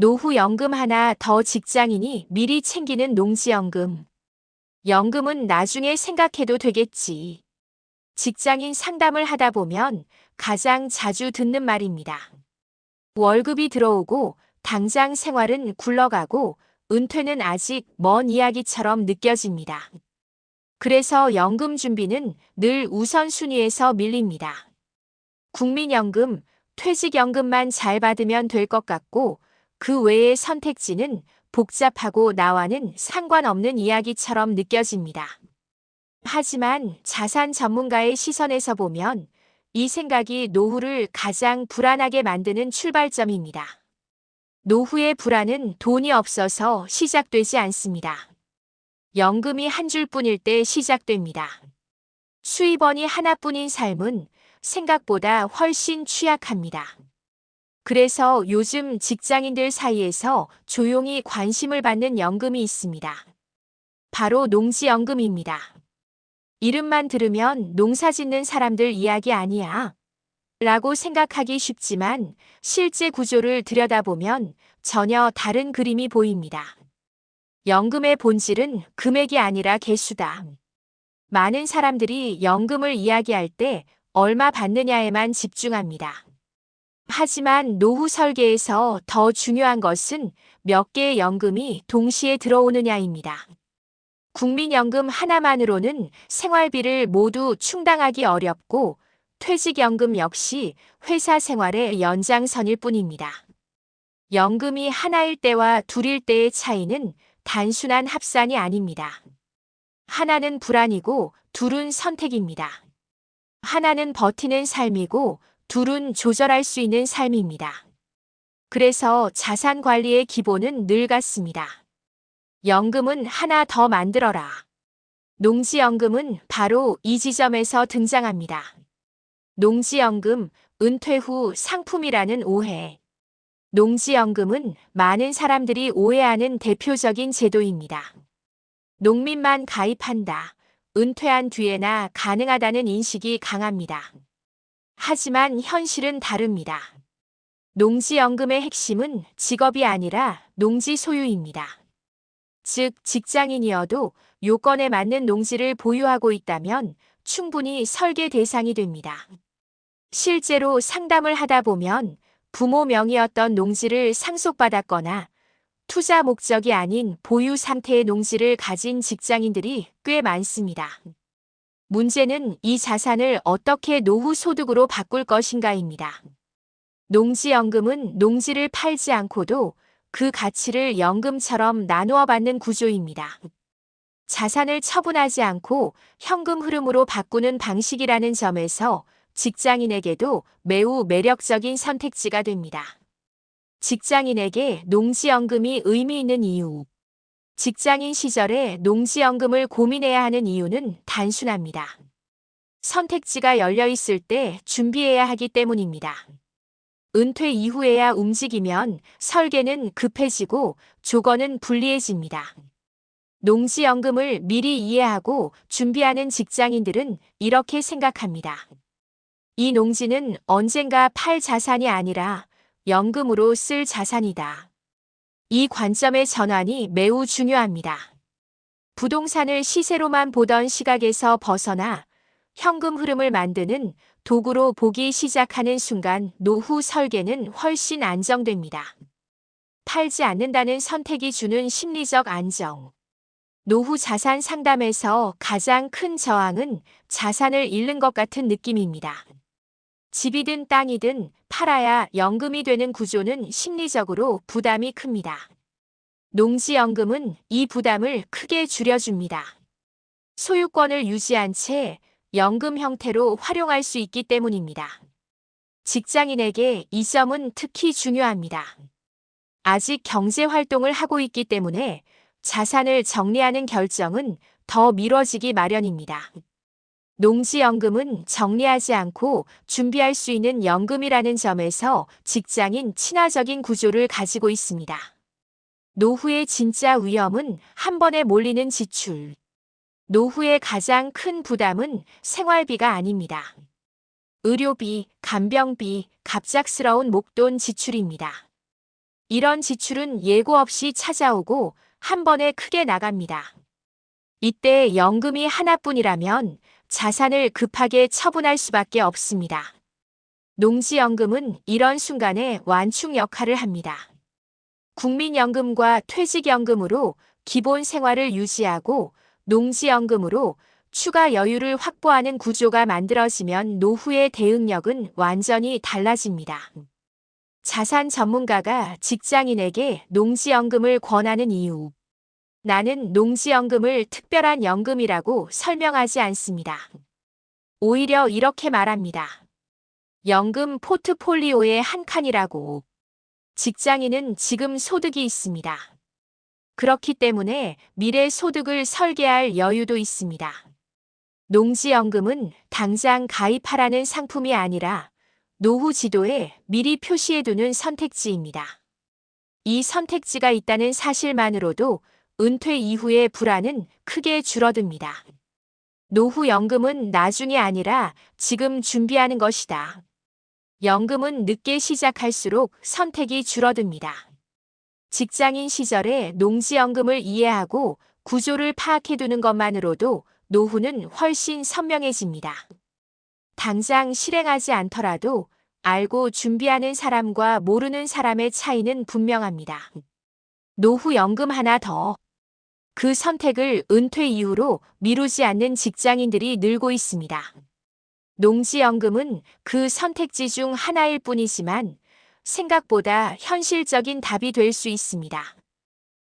노후연금 하나 더 직장인이 미리 챙기는 농지연금. 연금은 나중에 생각해도 되겠지. 직장인 상담을 하다 보면 가장 자주 듣는 말입니다. 월급이 들어오고 당장 생활은 굴러가고 은퇴는 아직 먼 이야기처럼 느껴집니다. 그래서 연금 준비는 늘 우선순위에서 밀립니다. 국민연금, 퇴직연금만 잘 받으면 될 것 같고 그 외의 선택지는 복잡하고 나와는 상관없는 이야기처럼 느껴집니다. 하지만 자산 전문가의 시선에서 보면 이 생각이 노후를 가장 불안하게 만드는 출발점입니다. 노후의 불안은 돈이 없어서 시작되지 않습니다. 연금이 한 줄뿐일 때 시작됩니다. 수입원이 하나뿐인 삶은 생각보다 훨씬 취약합니다. 그래서 요즘 직장인들 사이에서 조용히 관심을 받는 연금이 있습니다. 바로 농지연금입니다. 이름만 들으면 농사 짓는 사람들 이야기 아니야? 라고 생각하기 쉽지만 실제 구조를 들여다보면 전혀 다른 그림이 보입니다. 연금의 본질은 금액이 아니라 개수다. 많은 사람들이 연금을 이야기할 때 얼마 받느냐에만 집중합니다. 하지만 노후 설계에서 더 중요한 것은 몇 개의 연금이 동시에 들어오느냐입니다. 국민연금 하나만으로는 생활비를 모두 충당하기 어렵고 퇴직연금 역시 회사 생활의 연장선일 뿐입니다. 연금이 하나일 때와 둘일 때의 차이는 단순한 합산이 아닙니다. 하나는 불안이고 둘은 선택입니다. 하나는 버티는 삶이고 둘은 조절할 수 있는 삶입니다. 그래서 자산 관리의 기본은 늘 같습니다. 연금은 하나 더 만들어라. 농지연금은 바로 이 지점에서 등장합니다. 농지연금, 은퇴 후 상품이라는 오해. 농지연금은 많은 사람들이 오해하는 대표적인 제도입니다. 농민만 가입한다. 은퇴한 뒤에나 가능하다는 인식이 강합니다. 하지만 현실은 다릅니다. 농지연금의 핵심은 직업이 아니라 농지 소유입니다. 즉, 직장인이어도 요건에 맞는 농지를 보유하고 있다면 충분히 설계 대상이 됩니다. 실제로 상담을 하다 보면 부모 명의였던 농지를 상속받았거나 투자 목적이 아닌 보유 상태의 농지를 가진 직장인들이 꽤 많습니다. 문제는 이 자산을 어떻게 노후 소득으로 바꿀 것인가입니다. 농지연금은 농지를 팔지 않고도 그 가치를 연금처럼 나누어 받는 구조입니다. 자산을 처분하지 않고 현금 흐름으로 바꾸는 방식이라는 점에서 직장인에게도 매우 매력적인 선택지가 됩니다. 직장인에게 농지연금이 의미 있는 이유. 직장인 시절에 농지연금을 고민해야 하는 이유는 단순합니다. 선택지가 열려 있을 때 준비해야 하기 때문입니다. 은퇴 이후에야 움직이면 설계는 급해지고 조건은 불리해집니다. 농지연금을 미리 이해하고 준비하는 직장인들은 이렇게 생각합니다. 이 농지는 언젠가 팔 자산이 아니라 연금으로 쓸 자산이다. 이 관점의 전환이 매우 중요합니다. 부동산을 시세로만 보던 시각에서 벗어나 현금 흐름을 만드는 도구로 보기 시작하는 순간 노후 설계는 훨씬 안정됩니다. 팔지 않는다는 선택이 주는 심리적 안정. 노후 자산 상담에서 가장 큰 저항은 자산을 잃는 것 같은 느낌입니다. 집이든 땅이든 팔아야 연금이 되는 구조는 심리적으로 부담이 큽니다. 농지연금은 이 부담을 크게 줄여줍니다. 소유권을 유지한 채 연금 형태로 활용할 수 있기 때문입니다. 직장인에게 이 점은 특히 중요합니다. 아직 경제 활동을 하고 있기 때문에 자산을 정리하는 결정은 더 미뤄지기 마련입니다. 농지연금은 정리하지 않고 준비할 수 있는 연금이라는 점에서 직장인 친화적인 구조를 가지고 있습니다. 노후의 진짜 위험은 한 번에 몰리는 지출. 노후의 가장 큰 부담은 생활비가 아닙니다. 의료비, 간병비, 갑작스러운 목돈 지출입니다. 이런 지출은 예고 없이 찾아오고 한 번에 크게 나갑니다. 이때 연금이 하나뿐이라면 자산을 급하게 처분할 수밖에 없습니다. 농지연금은 이런 순간에 완충 역할을 합니다. 국민연금과 퇴직연금으로 기본 생활을 유지하고 농지연금으로 추가 여유를 확보하는 구조가 만들어지면 노후의 대응력은 완전히 달라집니다. 자산 전문가가 직장인에게 농지연금을 권하는 이유. 나는 농지연금을 특별한 연금이라고 설명하지 않습니다. 오히려 이렇게 말합니다. 연금 포트폴리오의 한 칸이라고. 직장인은 지금 소득이 있습니다. 그렇기 때문에 미래 소득을 설계할 여유도 있습니다. 농지연금은 당장 가입하라는 상품이 아니라 노후 지도에 미리 표시해두는 선택지입니다. 이 선택지가 있다는 사실만으로도 은퇴 이후의 불안은 크게 줄어듭니다. 노후연금은 나중이 아니라 지금 준비하는 것이다. 연금은 늦게 시작할수록 선택이 줄어듭니다. 직장인 시절에 농지연금을 이해하고 구조를 파악해두는 것만으로도 노후는 훨씬 선명해집니다. 당장 실행하지 않더라도 알고 준비하는 사람과 모르는 사람의 차이는 분명합니다. 노후연금 하나 더. 그 선택을 은퇴 이후로 미루지 않는 직장인들이 늘고 있습니다. 농지연금은 그 선택지 중 하나일 뿐이지만 생각보다 현실적인 답이 될 수 있습니다.